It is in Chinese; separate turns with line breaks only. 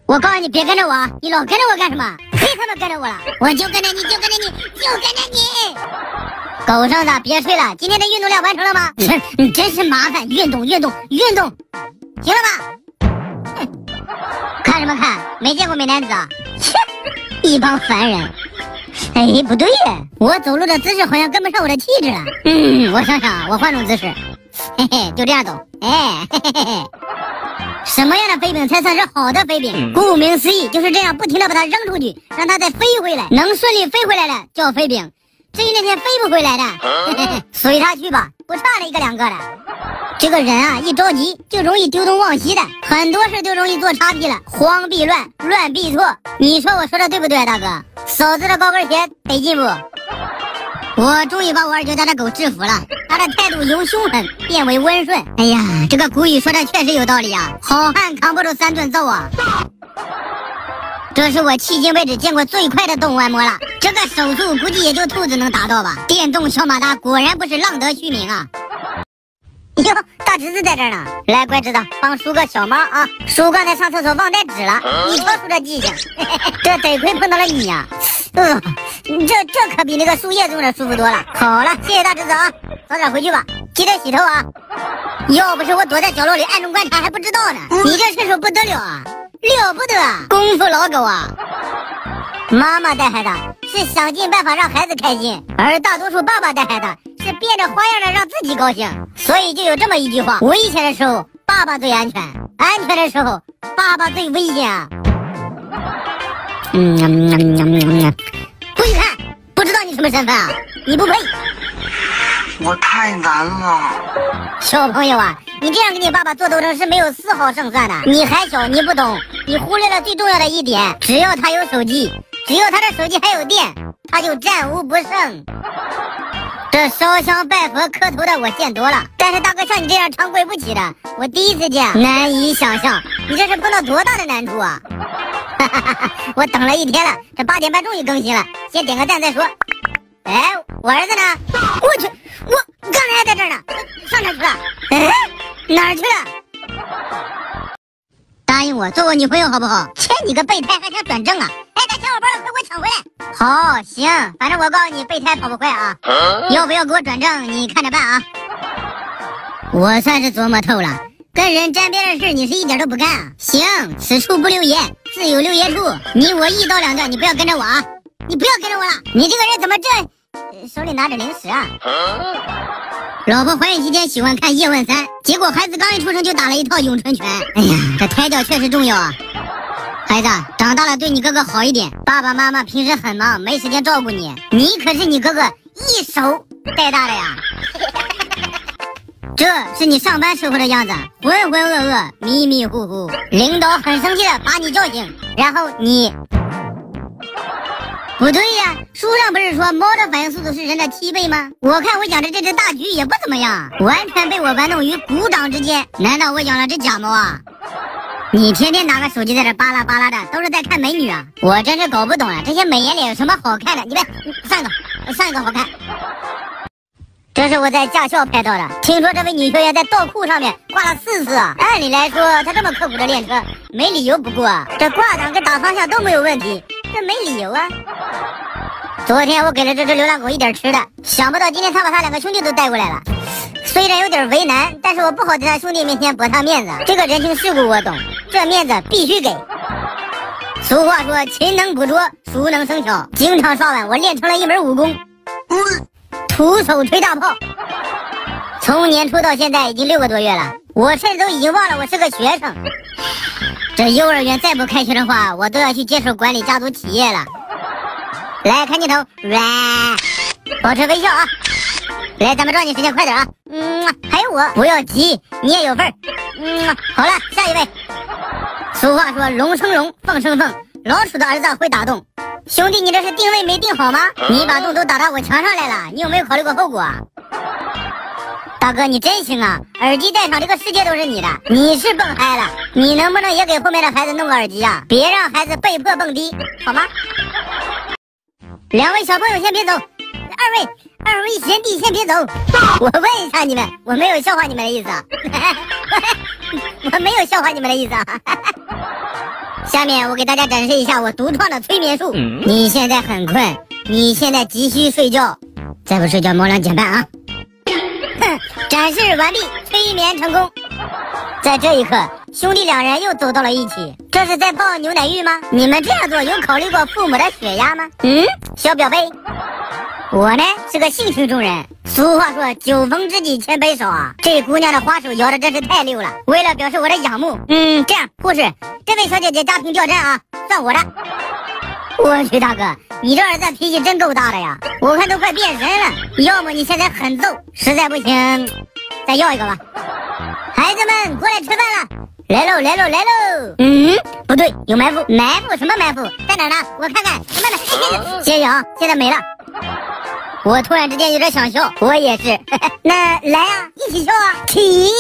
我告诉你别跟着我，你老跟着我干什么？别他妈跟着我了，我就跟着你，就跟着你，就跟着你。狗剩子，别睡了，今天的运动量完成了吗？你真是麻烦，运动，行了吧？看什么看？没见过美男子啊？切，一帮凡人。哎，不对呀，我走路的姿势好像跟不上我的气质了。我想想，我换种姿势，嘿嘿，就这样走。哎，嘿嘿嘿嘿。什么样的飞饼才算是好的飞饼？顾名思义，就是这样不停的把它扔出去，让它再飞回来，能顺利飞回来的叫飞饼。至于那天飞不回来的，随他去吧，不差了一个两个的。这个人啊，一着急就容易丢东忘西的，很多事就容易做叉劈了，慌必乱，乱必错。你说我说的对不对啊，大哥？嫂子的高跟鞋得进步。我终于把我二舅家的狗制服了，他的态度由凶狠变为温顺。哎呀，这个古语说的确实有道理啊，好汉扛不住3顿揍啊。这是我迄今为止见过最快的动物按摩了，这个手速估计也就兔子能达到吧。电动小马达果然不是浪得虚名啊。哟，大侄子在这儿呢，来，乖侄子，帮叔个小忙啊！叔刚才上厕所忘带纸了，你瞧叔这记性，这得亏碰到了你呀、这可比那个树叶种的舒服多了。好了，谢谢大侄子啊，早点回去吧，记得洗头啊。要不是我躲在角落里暗中观察还不知道呢，你这身手不得了啊，了不得啊，功夫老狗啊！妈妈带孩子是想尽办法让孩子开心，而大多数爸爸带孩子是变着花样的让自己高兴，所以就有这么一句话：危险的时候爸爸最安全，安全的时候爸爸最危险啊！不许看，不知道你什么身份啊？你不配！
我太难了。
小朋友啊，你这样跟你爸爸做斗争是没有丝毫胜算的。你还小，你不懂，你忽略了最重要的一点：只要他有手机，只要他的手机还有电，他就战无不胜。这烧香拜佛磕头的我见多了，但是大哥像你这样长跪不起的，我第一次见，难以想象，你这是碰到多大的难处啊！我等了一天了，这8点半终于更新了，先点个赞再说。哎，我儿子呢？我去，我刚才还在这儿呢，上哪去了？哎，哪儿去了？答应我做我女朋友好不好？切，你个备胎还想转正啊？哎，把小伙伴的快给我抢回来！好，行，反正我告诉你，备胎跑不快啊。要不要给我转正？你看着办啊。我算是琢磨透了，跟人沾边的事你是一点都不干啊。行，此处不留爷，自有留爷处。你我一刀两断，你不要跟着我啊！你不要跟着我了，你这个人怎么这手里拿着零食啊？老婆怀孕期间喜欢看叶问3，结果孩子刚一出生就打了一套咏春拳。哎呀，这胎教确实重要啊！孩子长大了对你哥哥好一点，爸爸妈妈平时很忙，没时间照顾你，你可是你哥哥一手带大的呀。这是你上班时候的样子，浑浑噩噩，迷迷糊糊，领导很生气的把你叫醒，然后你不对呀，书上不是说猫的反应速度是人的7倍吗？我看我养的这只大橘也不怎么样，完全被我玩弄于股掌之间。难道我养了只假猫啊？你天天拿个手机在这巴拉巴拉的，都是在看美女啊？我真是搞不懂了，这些美颜脸有什么好看的？你别上一个好看。这是我在驾校拍到的，听说这位女学员在倒库上面挂了4次啊！按理来说，她这么刻苦的练车，没理由不过啊。这挂档跟打方向都没有问题，这没理由啊。昨天我给了这只流浪狗一点吃的，想不到今天他把他2个兄弟都带过来了。虽然有点为难，但是我不好在他兄弟面前驳他面子，这个人情世故我懂，这面子必须给。俗话说，勤能补拙，熟能生巧。经常刷碗，我练成了一门武功。徒手吹大炮，从年初到现在已经6个多月了，我甚至都已经忘了我是个学生。这幼儿园再不开学的话，我都要去接手管理家族企业了。来看镜头，保持微笑啊！来，咱们抓紧时间，快点啊！还有我，不要急，你也有份儿。好了，下一位。俗话说，龙生龙，凤生凤，老鼠的儿子会打洞。兄弟，你这是定位没定好吗？你把洞都打到我墙上来了，你有没有考虑过后果啊？大哥，你真行啊！耳机戴上，这个世界都是你的，你是蹦嗨了。你能不能也给后面的孩子弄个耳机啊？别让孩子被迫蹦迪，好吗？2位小朋友先别走，二位贤弟先别走。我问一下你们，我没有笑话你们的意思啊，我没有笑话你们的意思啊。下面我给大家展示一下我独创的催眠术。你现在很困，你现在急需睡觉，再不睡觉毛两减半啊！哼，展示完毕，催眠成功。在这一刻，兄弟两人又走到了一起。这是在泡牛奶浴吗？你们这样做有考虑过父母的血压吗？小表贝，我呢是个性情中人。俗话说酒逢知己千杯少啊，这姑娘的花手摇的真是太溜了。为了表示我的仰慕，这样，护士，这位小姐姐家庭吊针啊，算我的。我去，大哥，你这儿子脾气真够大的呀，我看都快变身了。要么你现在狠揍，实在不行，再要一个吧。孩子们过来吃饭了，来喽来喽来喽！不对，有埋伏，埋伏什么埋伏？在哪儿呢？我看看，什么呢？谢谢啊，现在没了。我突然之间有点想笑，我也是。那来啊，一起笑啊！起！